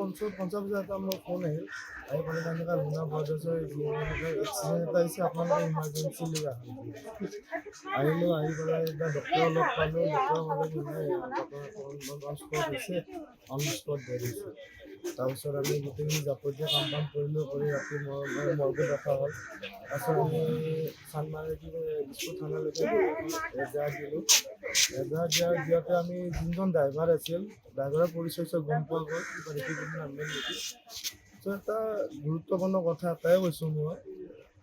50 এটা মোৰ ফোন আহিল আহি পেলাই তেনেকুৱা লুনা ব্ৰাদাৰ্ছৰ এক্সিডেণ্ট এটা হৈছে আপোনালোকে ইমাৰ্জেঞ্চি লৈ আহিলোঁ আহি পেলাই এতিয়া ডক্টৰ লগ পালোঁ ডক্টৰ ক'লে স্পট হৈছে অন স্পট ডেথ হৈছে তাৰপিছত আমি গোটেইখিনি যাৱতীয় কাম কৰিলোঁ কৰি ৰাতি মৰ্গত ৰখা হ'ল তাৰপিছত আমি চানমাৰি দিছপুৰ থানালৈকে এজাহাৰ দিলোঁ এজাহাৰ দিয়াতে আমি যোনজন ড্ৰাইভাৰ আছিল ড্ৰাইভাৰৰ পৰিচয় গম পোৱা গ'ল কিবা ৰিপিট নাম্বাৰ নেকি ত' এটা গুৰুত্বপূৰ্ণ কথা এটাই কৈছোঁ মই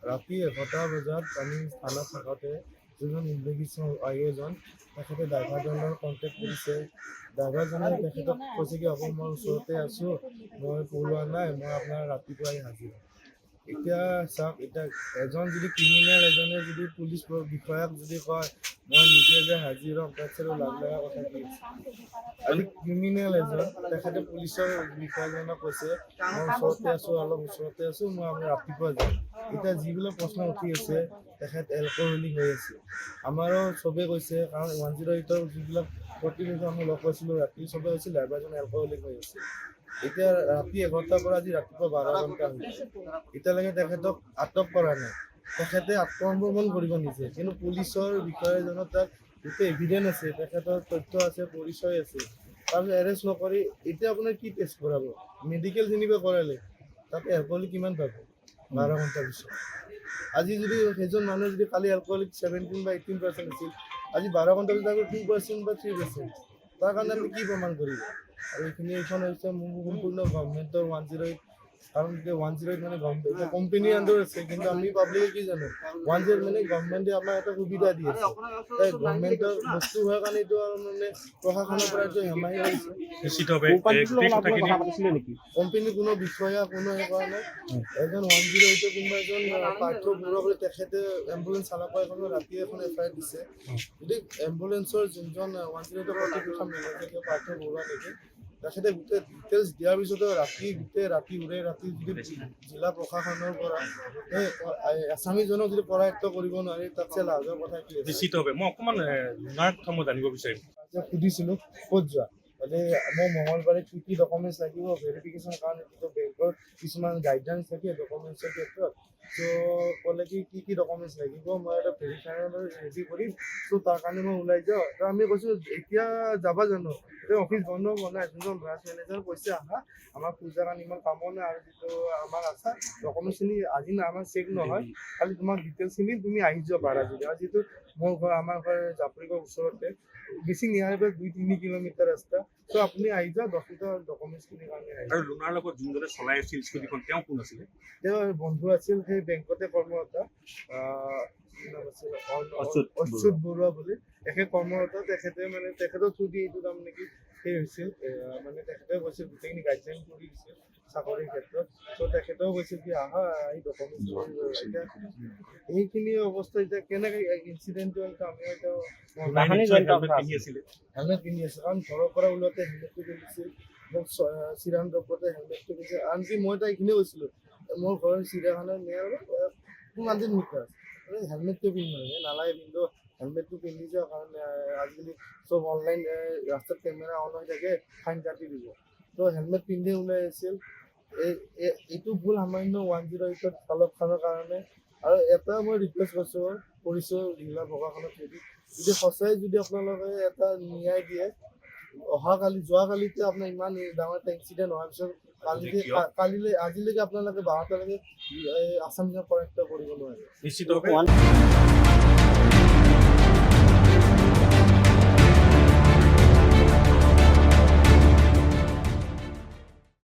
ৰাতি 11টা বজাত আমি থানাত থাকোঁতে যোনজন ইনভেষ্টিগেশ্যন আয়োজন তেখেতে ড্ৰাইভাৰজনৰ কণ্টেক্ট কৰিছে ড্ৰাইভাৰজনে তেখেতক কৈছে কি হ'ব মই ওচৰতে আছোঁ মই পলোৱা নাই মই আপোনাৰ ৰাতিপুৱাই হাজিৰ এতিয়া চাওক এতিয়া এজন যদি ক্ৰিমিনেল এজনে যদি পুলিচ বিষয়াক যদি কয় মই নিজে যে হাজিৰ হ'ম তাতছে লাভ লগা কথা কি আজি ক্ৰিমিনেল এজন তেখেতে পুলিচৰ বিষয়াজনক কৈছে মই ওচৰতে আছোঁ অলপ ওচৰতে আছোঁ মই আমি ৰাতিপুৱা যাম এতিয়া যিবিলাক প্ৰশ্ন উঠি আছে তেখেত এলকহলিক হৈ আছে আমাৰো চবেই কৈছে কাৰণ 108ৰ যিবিলাক প্ৰতিনিধি আমি লগ পাইছিলোঁ ৰাতি চবেই কৈছিল ড্ৰাইভাৰজন এলকহলিক হৈ আছে এতিয়া ৰাতি 11টাৰ পৰা আজি ৰাতিপুৱা 12 ঘণ্টা হৈছে এতিয়ালৈকে তেখেতক আটক কৰা নাই তেখেতে আত্মসমৰ্পণ কৰিব নিজে কিন্তু পুলিচৰ বিষয়াজনৰ তাত গোটেই এভিডেন্স আছে তেখেতৰ তথ্য আছে পৰিচয় আছে তাৰপিছত এৰেষ্ট নকৰি এতিয়া আপোনাৰ কি টেষ্ট কৰাব মেডিকেল যেনিবা কৰালে তাত এলকহলিক কিমান পাব 12 ঘণ্টাৰ পিছত আজি যদি সেইজন মানুহ যদি কালি এলকহলিক 17 বা 18% আছিল আজি 12 ঘণ্টাৰ পিছত 2% বা 3% তাৰ কাৰণে আমি কি প্ৰমাণ কৰিব আৰু এইখিনি এইখন হৈছে সম্পূৰ্ণ গভৰ্ণমেণ্টৰ 108 কাৰণ এতিয়া 108 মানে গভৰ্ণমেণ্ট কোম্পানী আণ্ডাৰ আছে কিন্তু আমি পাব্লিকে কি জানো 108 মানে গভৰ্ণমেণ্টে আমাক এটা সুবিধা দি আছে গভৰ্ণমেণ্টৰ বস্তু হোৱাৰ কাৰণে এইটো মানে প্ৰশাসনৰ পৰা এইটো হেমাহি হৈছে কোম্পানী কোনো বিষয়া কোনো কৰা নাই এজন 108 কোনোবা এজন পাৰ্থ বৰুৱা বুলি তেখেতে এম্বুলেঞ্চ চালক এখনৰ ৰাতি এখন এফআইআৰ দিছে যদি এম্বুলেঞ্চৰ যোনজন 108 প্ৰতিষ্ঠান মেনেজাৰ পাৰ্থ বৰুৱা নেকি তেখেতে গোটেই ডিটেইলছ দিয়াৰ পিছতো গোটেই ৰাতি উৰে ৰাতি যদি জিলা প্ৰশাসনৰ পৰা আছামীজনক যদি কৰায়ত্ব কৰিব নোৱাৰি তাতছে লাজৰ কথা কি নিশ্চিতভাৱে মই অকণমান লুনাৰ কথা মই জানিব বিচাৰিম সুধিছিলোঁ ক'ত যোৱা মানে মই মঙলবাৰে কি ডকুমেণ্টছ লাগিব ভেৰিফিকেশ্যন কাৰণে বেংকৰ কিছুমান গাইডলাইনছ থাকে ডকুমেণ্টছৰ ক্ষেত্ৰত ত' ক'লে কি ডকুমেণ্টছ লাগিব মই এটা ভেৰিফায়াৰ ৰেডি কৰিম ত' তাৰ কাৰণে মই ওলাই যাওঁ ত' আমি কৈছোঁ এতিয়া যাবা জানো এতিয়া অফিচ বন্ধ বনাই যোনজন ব্ৰাঞ্চ মেনেজাৰ কৈছে আহা আমাৰ পূজাৰ কাৰণে ইমান কামো নাই আৰু যিটো আমাৰ আছে ডকুমেণ্টছখিনি আজি না আমাৰ চেক নহয় খালি তোমাক ডিটেইলছখিনি তুমি আহি যোৱা পাৰা যদি আৰু যিটো মোৰ ঘৰ আমাৰ ঘৰ জাপৰিকৰ ওচৰতে বেছি নিয়াৰ পৰা 2-3 কিলোমিটাৰ ৰাস্তা ত' আপুনি আহি যোৱা ডকুমেণ্টছখিনিৰ কাৰণে আৰু লুনাৰ লগত যোনজনে চলাই আছিল স্কুটিখন তেওঁ কোন আছিলে তেওঁৰ বন্ধু আছিল সেই বেংকতে কৰ্মৰত অচ্যুত বৰুৱা বুলি তেখেত কৰ্মৰত তেখেতে মানে তেখেতৰ থ্ৰু দি এইটো কাম নেকি সেই হৈছিল মানে তেখেতে কৈছিল গোটেইখিনি গাইডলাইন কৰি দিছিল চাকৰিৰ ক্ষেত্ৰত ত' তেখেতেও কৈছিল কি আহা এই ডকুমেণ্টছ এতিয়া এইখিনি অৱস্থা এতিয়া কেনেকৈ ইনচিডেণ্টটো আমি এতিয়া হেলমেট পিন্ধি আছে কাৰণ ঘৰৰ পৰা ওলাওঁতে হেলমেটটো পিন্ধিছিল মোক চিৰাং দ্ৰব্যতে হেলমেটটো পিন্ধিছে আনকি মই তাই এইখিনিও কৈছিলোঁ মোৰ ঘৰৰ চিৰিয়াখানাত নিয়াৰ 200 মিটাৰ হেলমেটটো পিন্ধি নালাগে কিন্তু হেলমেটটো পিন্ধি যাওঁ কাৰণ আজিকালি চব অনলাইন ৰাস্তাত কেমেৰা অন হৈ থাকে ফাইন কাটি দিব ত' হেলমেট পিন্ধি ওলাই আছিল এইটো ভুল সামান্য 108ত চালকখনৰ কাৰণে আৰু এটা মই ৰিকুৱেষ্ট কৰিছোঁ জিলা প্ৰশাসনক যদি সঁচাই যদি আপোনালোকে এটা ন্যায় দিয়ে যোৱাকালিতে আপোনাৰ ইমান ডাঙৰ এটা ইনচিডেণ্ট হোৱাৰ পিছত আজিলৈকে আপোনালোকে 12টালৈকে আছাম কৰায়ত্ব কৰিব নোৱাৰে নিশ্চিতভাৱে